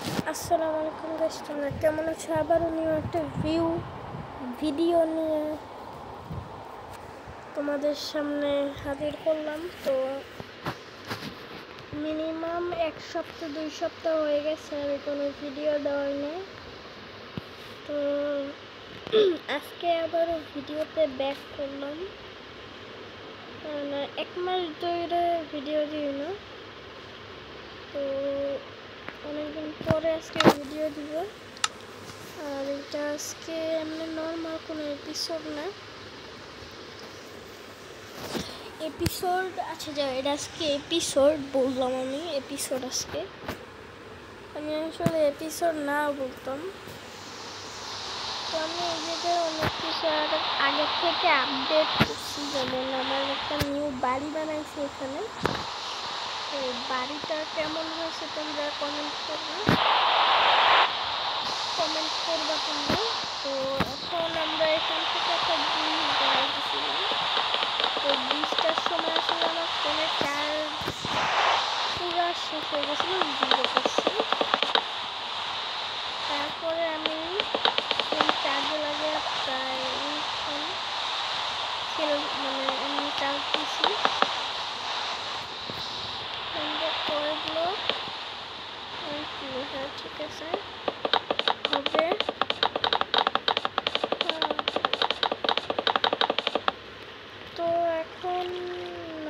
আসসালামু আলাইকুম গাইস, তোমরা কেমন আছো? আবারও নিউ একটা ভিডিও নিয়ে তোমাদের সামনে হাজির করলাম। তো মিনিমাম 1 সপ্তাহ 2 সপ্তাহ হয়ে গেছে আমি কোনো ভিডিও দেওয়াই নেই। তো আজকে আবারও ভিডিওতে ব্যাক করলাম, কারণ 1 মাস ধরে ভিডিও দিই না। তো অনেকদিন পরে আজকে ভিডিও দিব। আর এটা আজকে এমনি নর্মাল কোনো এপিসোড না, এপিসোড আছে যা এটা আজকে এপিসোড বললাম আমি। এপিসোড আজকে আমি আসলে এপিসোড না বলতাম। তো আমি এই জায়গায় অনেক কিছু আগের থেকে আপডেট করছি, যেমন আমার একটা নিউ বাড়ি বানাইছি এখানে। তো বাড়িটা কেমন হয়েছে তোমরা কমেন্ট করবা তোমরা। তো এখন আমরা এখান থেকে একটা ব্রিজ বানাইতেছিলাম। তো ব্রিজটার সময় আসলে আমার ফোনের চার্জ পুরো শেষ হয়ে গেছিলো, 0%। তারপরে আমি ফোন চার্জে লাগিয়ে প্রায় আমি চার্জ দিয়েছি। পরেগুলো ঠিক আছে হবে। তো এখন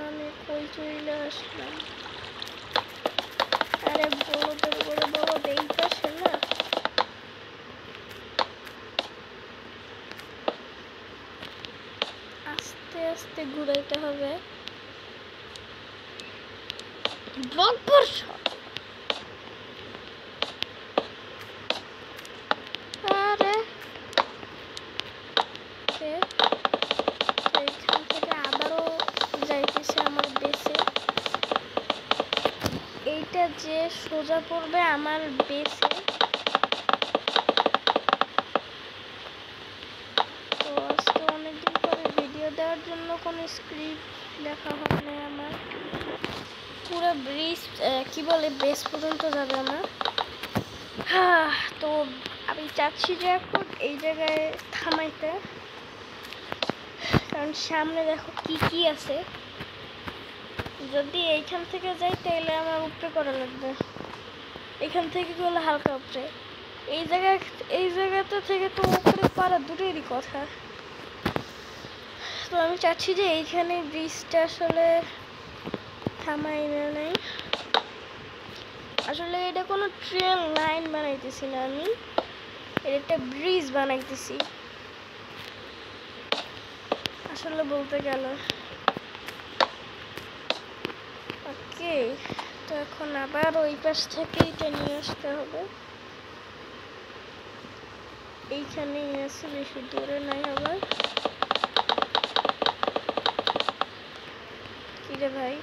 আমি কই চলে আসলাম। আরে বলো এই পাশে না, আস্তে আস্তে ঘুরাইতে হবে। আরে এইখান থেকে আবারও যাইতেছে আমার বেসে। এইটা যে সোজা পড়বে আমার বেসে। তো আজকে অনেকদিন পরে ভিডিও দেওয়ার জন্য কোনো স্ক্রিপ্ট লেখা হয় না আমার। পুরো ব্রিজ কি বলে বেস পর্যন্ত যাবে আমার। তো আমি চাচ্ছি যে এখন এই জায়গায় থামাইতে, কারণ সামনে দেখো কি কি আছে। যদি এইখান থেকে যাই তাহলে আমার উপরে করা লাগবে, এখান থেকে গেলে হালকা উপরে। এই জায়গাটা থেকে তো উপরে পারা দূরেরই কথা। তো আমি চাচ্ছি যে এইখানে ব্রিজটা আসলে থামাই না নেই। আসলে এটা কোনো ট্রেন লাইন বানাইতেছি না আমি, এটা একটা ব্রিজ বানাইতেছি আসলে বলতে গেল। ওকে, তো এখন আবার ওই পাশ থেকে এটা নিয়ে আসতে হবে। এইখানেই আছে, বেশি দূরে নাই। আবার কি রে ভাই।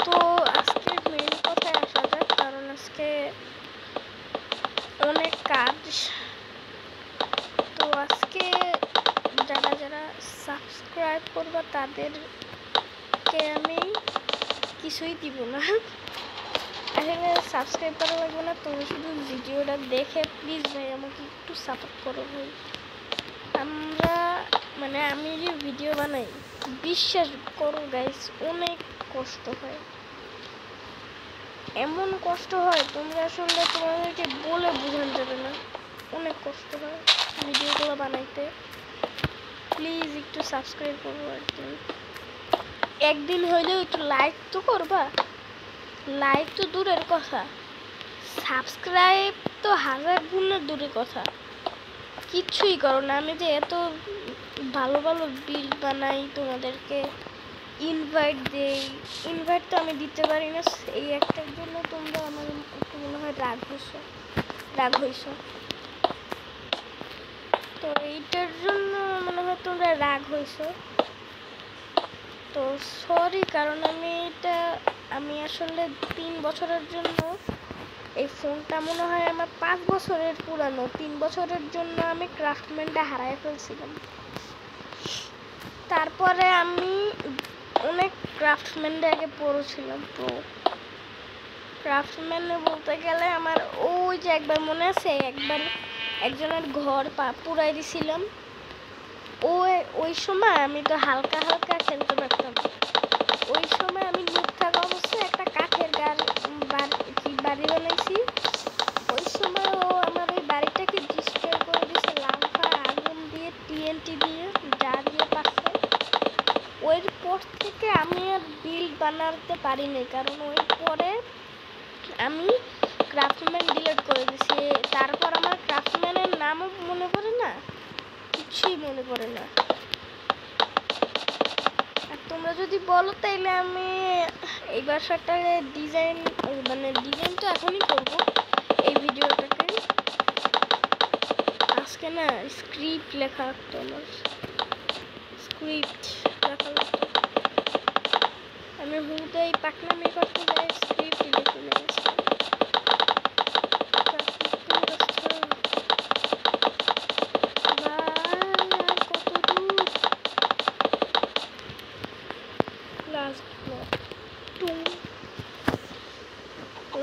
তো আজকে মেইন কথায় আসা যাক, কারণ আজকে অনেক কাজ। তো আজকে যারা যারা সাবস্ক্রাইব করবা তাদেরকে আমি কিছুই দিব না। আসলে সাবস্ক্রাইব করা লাগবে না, তুমি শুধু ভিডিওটা দেখে প্লিজ ভাই আমাকে একটু সাপোর্ট করো ভাই। আমি যে ভিডিও বানাই, বিশ্বাস করো গাইস, অনেক কষ্ট হয়, এমন কষ্ট হয় তোমরা আসলে তোমাদেরকে বলে বোঝানো যাবে না। অনেক কষ্ট হয় ভিডিওগুলো বানাইতে। প্লিজ একটু সাবস্ক্রাইব করবো। একদিন হইলেও একটু লাইক তো করবা। লাইক তো দূরের কথা, সাবস্ক্রাইব তো 1000 গুণের দূরের কথা। কিচ্ছুই করো না। আমি যে এত ভালো ভালো বিল্ড বানাই, তোমাদেরকে ইনভাইট দেই, ইনভাইট তো আমি দিতে পারি না। এই একটার জন্য তোমরা আমার একটু মনে হয় রাগ হইছো। তো এইটার জন্য মনে হয় তোমরা রাগ হইছো। তো সরি, কারণ আমি আসলে 3 বছরের জন্য এই ফোনটা মনে হয় আমার 5 বছরের পুরানো। 3 বছরের জন্য আমি ক্রাফটম্যানটা হারাই ফেলছিলাম। তারপরে আমি অনেক ক্রাফটম্যানটা আগে পড়েছিলাম, ক্রাফটম্যানে বলতে গেলে আমার ওই যে একবার মনে আছে, একবার একজনের ঘর পুরাই দিছিলাম। ওই সময় আমি তো হালকা হালকা খেলতে পারতাম। ওই সময় আমি লুক থাকা অবস্থায় একটা কাঠের বাড়ি বানাইছি। ওই সময় ও আমার ওই বাড়িটাকে ডিস্ট্রয় করে দিয়েছে লাম্পা আগুন দিয়ে, টিএনটি দিয়ে, যা দিয়ে পাচ্ছে। ওই পর থেকে আমি আর বিল্ড বানাতে পারিনি, কারণ ওই পরে আমি ক্রাফটম্যান ডিলিট করে দিয়েছি। তারপর আমার ক্রাফটম্যানের নামও মনে পড়ে না, কিছুই মনে পড়ে না। আর তোমরা যদি বলো তাইলে আমি এই বাসাটাকে ডিজাইনটা এখনই করবো, এই ভিডিওটাকে। আজকে না স্ক্রিপ্ট লেখা লাগতো, আমার স্ক্রিপ্ট লেখা লাগতো। আমি হুদাই পাকনামি করতে যাই, স্ক্রিপ্ট লিখে নিয়েছি।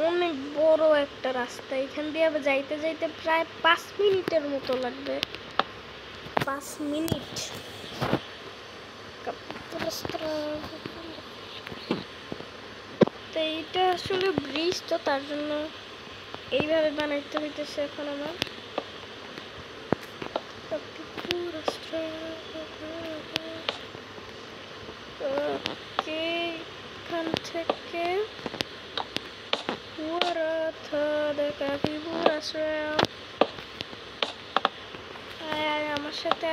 অনেক বড় একটা রাস্তা, এখান দিয়ে যাইতে যাইতে প্রায় 5 মিনিটের মতো লাগবে। 5 মিনিট। তো এইটা আসলে ব্রিজ, তো তার জন্য এইভাবে বানাইতে হইতেছে এখন আমার। এখান থেকে আমার সাথে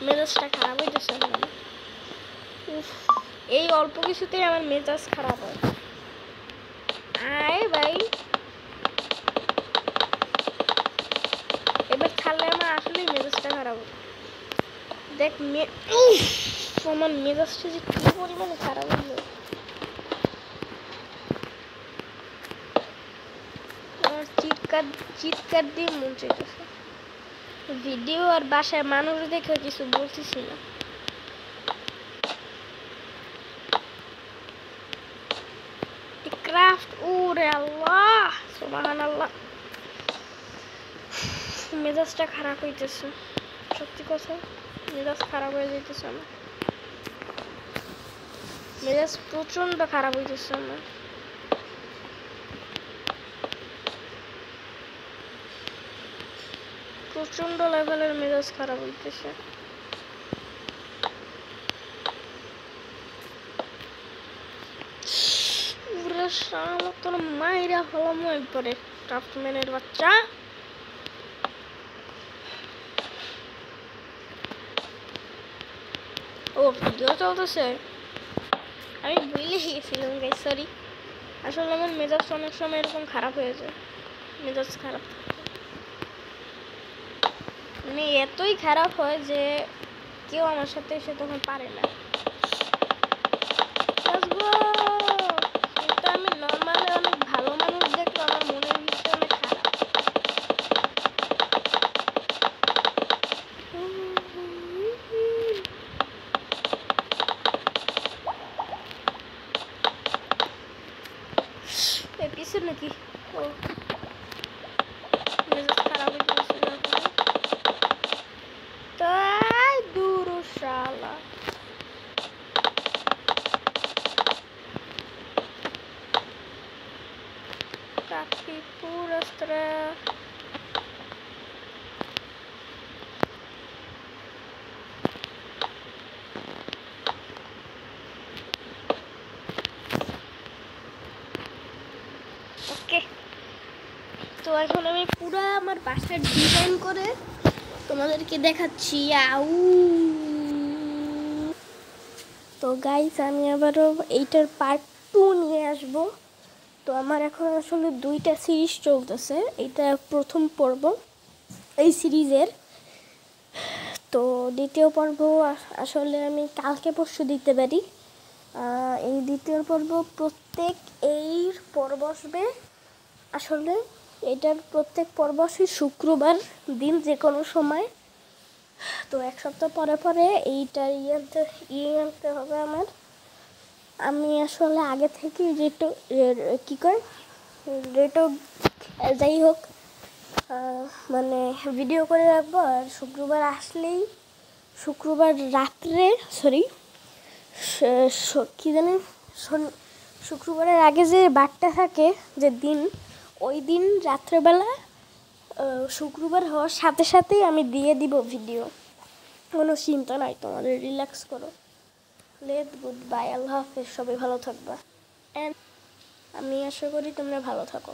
মেজাজটা খারাপ হইতেছে। এই অল্প কিছুতেই আমার মেজাজ খারাপ হয়। আয় ভাই, এবার ছাড়লে আমার আসলেই মেজাজটা খারাপ হয়। দেখ আমার মেজাজটা যে কি পরিমাণে খারাপ হলো। আমার চিৎকার দিয়ে মন চাইতেছে। ভিডিও আর বাসায় মানুষ দেখে কিছু বলতেছি না। ক্রাফট, ওরে আল্লাহ, সুবহানাল্লাহ। মেজাজটা খারাপ হইতেছে, সত্যি কথা, মেজাজ খারাপ হয়ে যাইতেছে আমার। মেজাজ প্রচন্ড খারাপ হইতেছে আমার। প্রচন্ড লেভেলের মেজাজ খারাপ হইতেছে। তোর মাইরা হলাম একবারে, ক্রাফটম্যানের বাচ্চা। ও ভিডিও চলতেছে, আমি ভুলে গেছিলাম গাইস, সরি। আসলে আমার মেজাজ অনেক সময় এরকম খারাপ হয়ে যায়, মেজাজ খারাপ মানে এতই খারাপ হয় যে কেউ আমার সাথে এসে তখন পারে না। কিন্তু আমি নর্মালি অনেক ভালো মানুষ দেখলে আমার মনের ভিতরে অনেক খারাপ। পিছনে নাকি ও মেজাজ খারাপ হয়ে গেছিল, তাই দূর শালা। Kaki purastra. ওকে, তো এখন আমি পুরো আমার বাসার ডিজাইন করে তোমাদেরকে দেখাচ্ছি। আউ, তো গাইস আমি আবারও এইটার পার্ট 2 নিয়ে আসবো। তো আমার এখন আসলে 2টা সিরিজ চলতেছে, এটা প্রথম পর্ব এই সিরিজের। তো দ্বিতীয় পর্ব আসলে আমি কালকে পরশু দিতে পারি। এই দ্বিতীয় পর্ব এই পর্ব আসবে আসলে, এটার প্রত্যেক পর্ব আসে শুক্রবার দিন যে কোনো সময়। তো 1 সপ্তাহ পরে পরে এইটার আনতে হবে আমার। আমি আসলে আগে থেকে রেটো কী করে রেটো যাই হোক মানে ভিডিও করে রাখবো, আর শুক্রবার আসলেই শুক্রবার রাত্রে কী জানি শুক্রবারের আগে যে বারটা থাকে যে দিন, ওই দিন রাত্রেবেলা শুক্রবার হওয়ার সাথে সাথেই আমি দিয়ে দিব ভিডিও। কোনো চিন্তা নাই, তোমাদের রিল্যাক্স করো। গুড বাই, আল্লাহ হাফেজ, সবাই ভালো থাকবা। অ্যান্ড আমি আশা করি তোমরা ভালো থাকো।